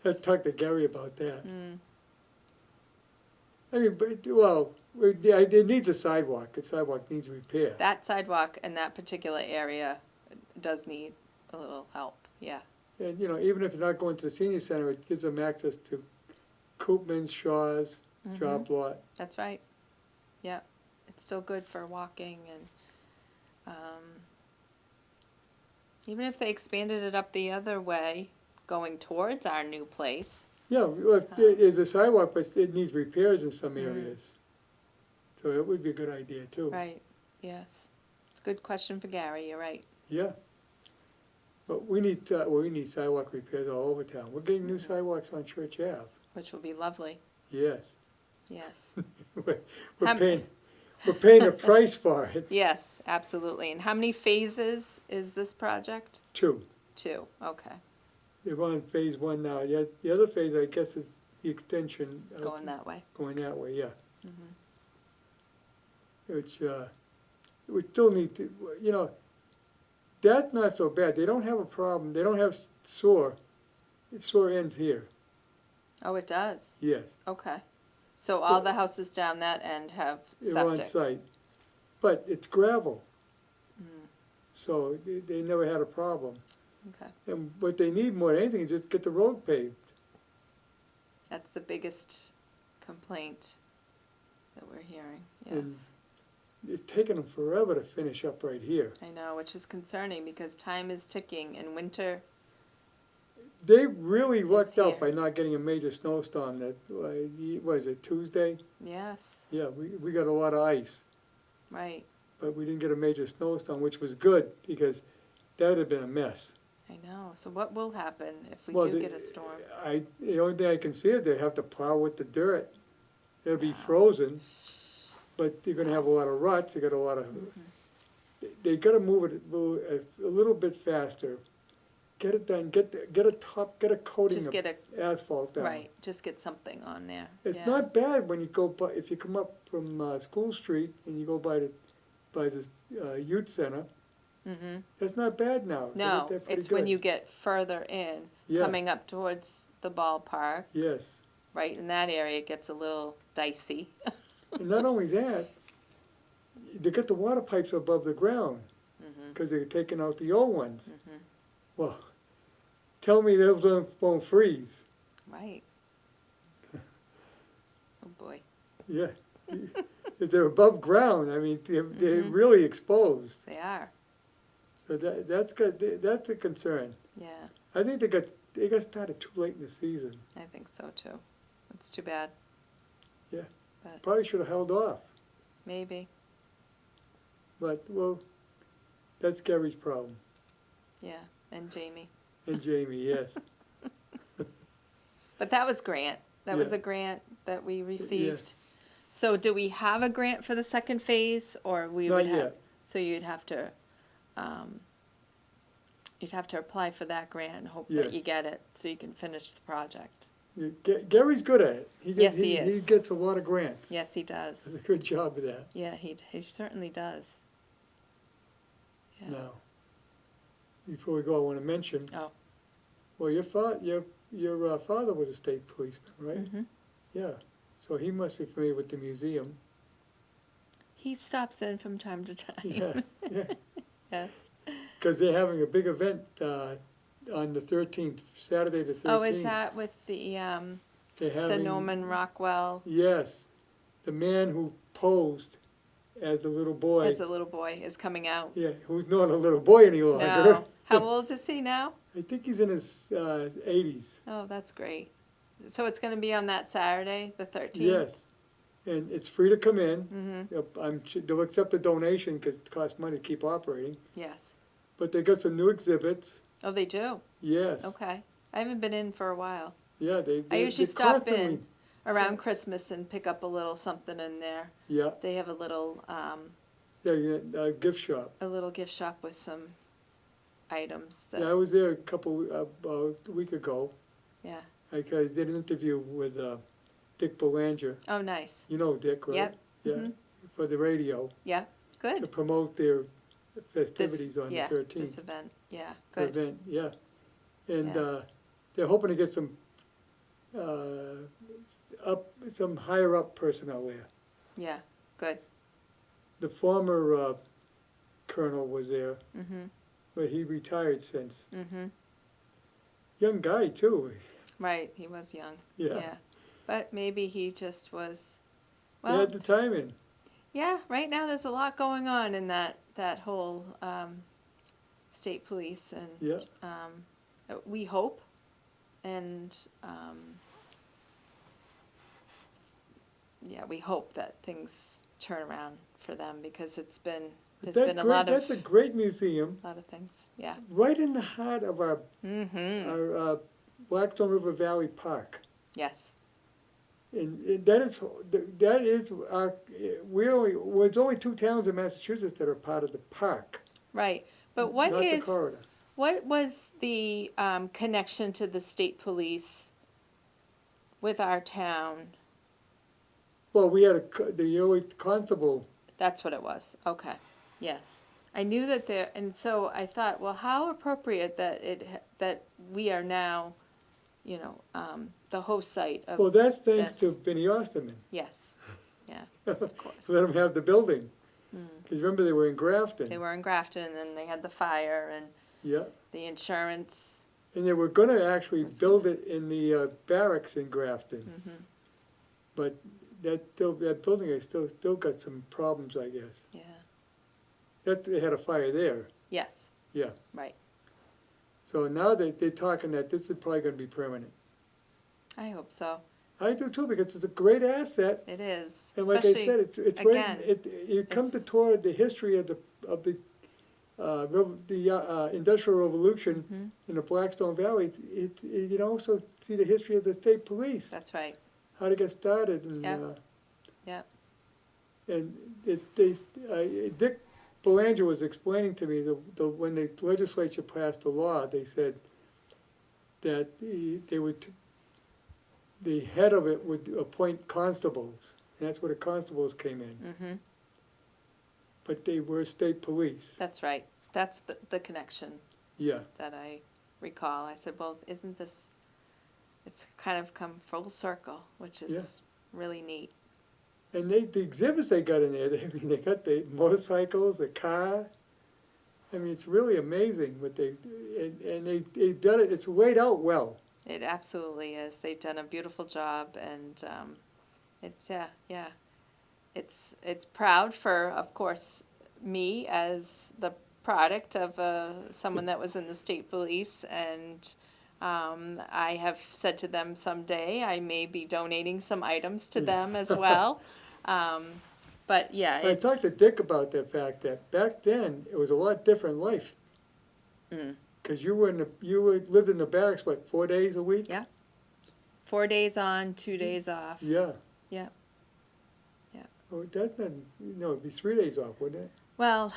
Let's talk to Gary about that. Mm. I mean, it needs a sidewalk. The sidewalk needs repair. That sidewalk in that particular area does need a little help, yeah. And, you know, even if they're not going to the senior center, it gives them access to Koopman's, Shaw's, Job Lot. That's right. Yeah, it's still good for walking and, even if they expanded it up the other way, going towards our new place. Yeah, well, there's a sidewalk, but it needs repairs in some areas. So it would be a good idea too. Right, yes. It's a good question for Gary, you're right. Yeah. But we need, we need sidewalk repairs all over town. We're getting new sidewalks on Church Ave. Which will be lovely, Yes. yes. We're How- paying, we're paying a price for it. Yes, absolutely. And how many phases is this project? 2. 2, okay, They're on phase 1 now. Yeah, the other phase, I guess, is the extension. going that way. Going that way, yeah. Mhm. Which, we still need to, you know, that's not so bad. They don't have a problem. They don't have sewer. Sewer ends here, Oh, it does, yes. okay. So all the houses down that end have They're on septic? site. But it's gravel, Mm, so they never had a problem. okay, And what they need more than anything is just get the road paved. that's the biggest complaint that we're hearing, yes. And it's taken them forever to finish up right here. I know, which is concerning because time is ticking and winter, They really lucked here. out by not getting a major snowstorm that, was it Tuesday? yes, Yeah, we got a lot of ice, right, but we didn't get a major snowstorm, which was good because that would have been a mess. I know. So what will happen if we Well, do the- get a storm? The only thing I can see is they have to plow with the dirt. It'll be Wow. frozen, but you're gonna have a lot of ruts, you got a lot of, they gotta move it a little bit faster. Get it done, get a coating Just of get a, asphalt down. right, just get something on there. It's yeah. not bad when you go by, if you come up from School Street and you go by the youth center, Mm-hmm. that's not bad now. They No, did that pretty it's when good. you get further in, Yeah. coming up towards the ballpark, Yes, right in that area, it gets a little dicey. and not only that, they got the water pipes above the ground, Mm-hmm. because they're taking out the old ones. Mm-hmm. Well, tell me those won't freeze. Right. Oh, boy. Yeah. If they're above ground, I mean, they're Mhm. really exposed. They are, So that's good, that's a concern. yeah, I think they got started too late in the season. I think so too. It's too bad. Yeah. But Probably should have held off, maybe, but, well, that's Gary's problem. yeah, and Jamie. And Jamie, yes. But that was grant. That was Yeah. a grant that we received. So do we have a grant for the second phase, or we Not would have? yet. So you'd have to apply for that grant and hope Yes. that you get it, so you can finish the project. Gary's good at it. Yes, he He is. gets a lot of grants. Yes, he Does does. a good job of that. Yeah, he certainly does. Yeah. Now, before we go, I want to mention. Oh. Well, your father was a state policeman, right? Mm-hmm. Yeah. So he must be familiar with the museum. He stops in from time to time. Yeah, yeah. Yes. Because they're having a big event on the 13th, Saturday the 13th. Oh, is that with the They're the having, Norman Rockwell Yes, the man who posed as a little boy. as a little boy is coming out? Yeah, who's not a little boy any longer. No. How old is he now? I think he's in his 80s. Oh, that's great. So it's going to be on that Saturday, the 13th? Yes, and it's free to come in. Mm-hmm. They'll accept a donation because it costs money to keep operating. Yes. But they got some new exhibits. Oh, they do? Yes. Okay. I haven't been in for a while. Yeah, I usually stop constantly- in around Christmas and pick up a little something in there. Yeah, They have a little gift shop. gift shop with some items Yeah, I that, was there about a week ago. yeah. I did an interview with Dick Belanger. Oh, nice. You know Dick, right? Yep. Yeah, Mhm. for the radio Yeah, to good. promote their This, festivities on the yeah, 13th. this event. Yeah, good. Event, yeah. And Yeah. they're hoping to get some some higher up personnel there. Yeah, good. The former colonel was there, Mm-hmm. but he retired since. Mm-hmm. young guy too. Right, he was young. Yeah, Yeah. But maybe he just was, he well, had the timing. yeah, right now there's a lot going on in that whole state police, and Yeah, we hope, and yeah, we hope that things turn around for them, because there's been a lot that's a of great museum, things. Yeah. right in the heart of our Mm-hmm. our Blackstone River Valley Park. Yes. And that is our, there's only 2 towns in Massachusetts that are part of the park, Right. But not the corridor. what was the connection to the state police with our town? Well, we had the early constable. That's what it was. Okay. Yes. I knew that there, and so I thought, well, how appropriate that we are now, the host site of. Well, that's thanks to this. Benny Osterman. Yes. Yeah. Of course. Let them have the building. Mm. Because remember, they were in Grafton. They were in Grafton, and then they had the fire and Yeah. the insurance. And they were going to actually build it in the barracks in Grafton. Mm-hmm. But that building has still got some problems, I guess. Yeah. They had a fire there. Yes. Yeah. Right. So now they're talking that this is probably going to be permanent. I hope so. I do too, because it's a great asset. It is. And like I Especially, said, it's again, right. You come to tour the history of the Industrial Revolution Mhm. in the Blackstone Valley. You can also see the history of the state police, That's right. how they got started, and Yep. Yep. and Dick Belanger was explaining to me when the legislature passed the law, they said that the head of it would appoint constables, and that's where the constables came in. Mm-hmm. But they were state police. That's right. That's the connection Yeah. that I recall. I said, well, isn't this, it's kind of come full circle, which is Yeah. really neat. And the exhibits they got in there, they got the motorcycles, the car. I mean, it's really amazing what they've done it. It's laid out well. It absolutely is. They've done a beautiful job, and it's yeah. It's proud for, of course, me as the product of someone that was in the state police, and I have said to them someday I may be donating some items to them as well. But yeah, I talked to Dick about the fact that back then it was a lot different life. Because you lived in the barracks, what, 4 days a week? Yeah. 4 days on, 2 days off. Yeah. Yeah. Yeah. Oh, that's not, it'd be 3 days off, wouldn't it? Well,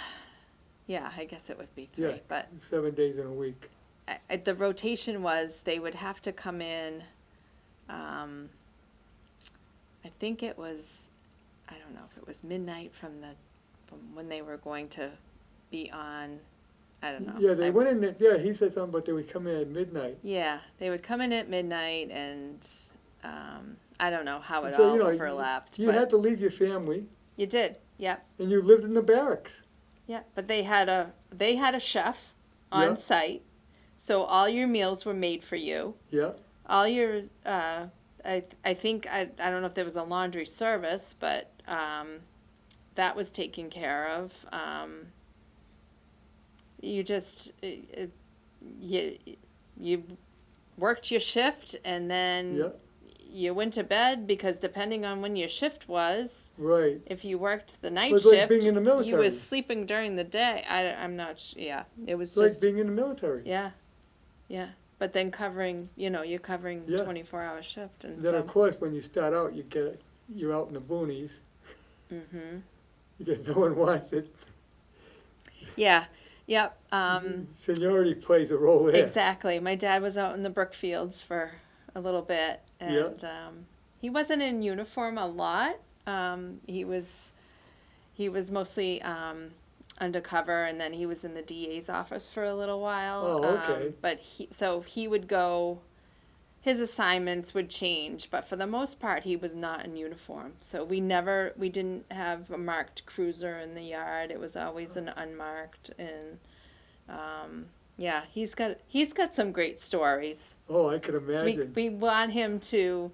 yeah, I guess it would be 3, Yeah, but 7 days in a week. the rotation was they would have to come in, I think it was, I don't know if it was midnight from when they were going to be on, I don't know. Yeah, they went in, he said something about they would come in at midnight. Yeah, they would come in at midnight, and I don't know how it So, all overlapped. You but had to leave your family, you did, yep. and you lived in the barracks. Yeah, but they had a chef on Yeah. site, so all your meals were made for you. Yeah. All your I think I don't know if there was a laundry service, but that was taken care of. You just you worked your shift, and then Yeah. you went to bed, because depending on when your shift was, Right. if you worked the night It was like shift, being in the you military. was sleeping during the day. I'm not. Yeah, it was It's like just. being in the military. Yeah, yeah. But then covering, you're covering Yeah. 24-hour shift, and Then so. of course, when you start out, you're out in the boonies Mhm. because no one wants it. Yeah. Yep. Seniority plays a role there. Exactly. My dad was out in the Brookfields for a little bit, and he wasn't in uniform a lot. He was mostly undercover, and then he was in the DA's office for a little while. Oh, okay. But he would go. His assignments would change, but for the most part, he was not in uniform. So we didn't have a marked cruiser in the yard. It was always an unmarked, and Yeah, he's got some great stories. Oh, I could imagine. We want him to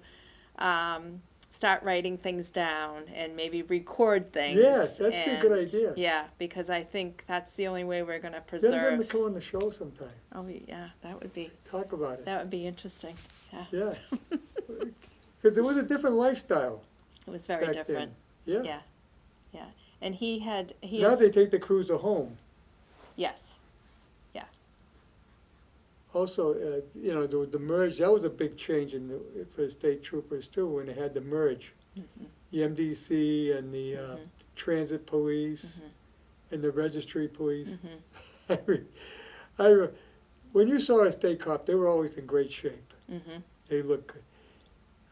start writing things down and maybe record things. Yes, that'd be a good and, idea. Yeah, because I think that's the only way we're going to Then get him to preserve. come on the show sometime. Oh yeah, that would be Talk about it. interesting. Yeah, Yeah. Because it was a different lifestyle it was very back different. then. Yeah. Yeah, and he Now has they take the cruiser home. yes. Also, the merge, that was a big change for the state troopers too, when they had the merge. Mm-hmm. The MDC and the transit police and the registry police. Mm-hmm. When you saw a state cop, they were always in great shape. Mm-hmm. They look good.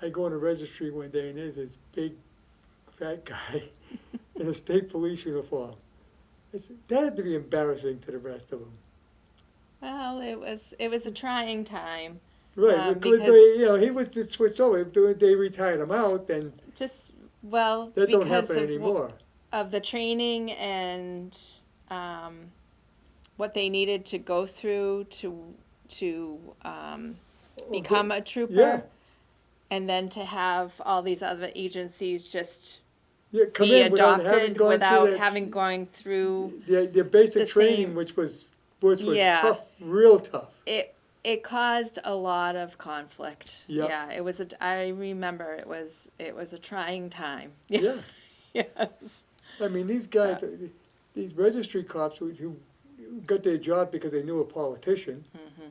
I go in the registry one day and there's this big fat guy in a state police uniform. That had to be embarrassing to the rest of them. Well, it was a trying time. Right, because he was just switched over. They retired him out, then that don't because happen anymore. of the training and what they needed to go through to become a trooper, Yeah. and then to have all these other agencies just Yeah, come be in without having adopted gone without through that, having gone through the basic the training, same- which was Yeah. tough, real tough. it caused a lot of conflict. Yep. Yeah, it was I remember it was a trying time. Yeah, Yes. I mean these guys, these registry cops who got their job because they knew a politician, Mhm.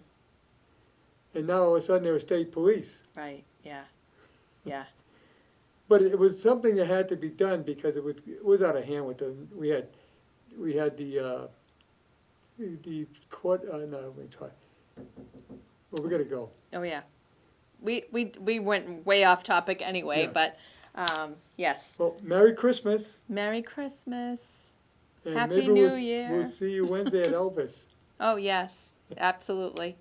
and now all of a sudden they're state police. Right. Yeah. Yeah. But it was something that had to be done because it was out of hand with them. We had the court. No, we talk. Well, we gotta go. Oh yeah. We went way off topic anyway, Yeah. but yes. Well, Merry Christmas. Merry Christmas. And Happy maybe New we'll Year. see you Wednesday at Elvis. Oh yes, absolutely.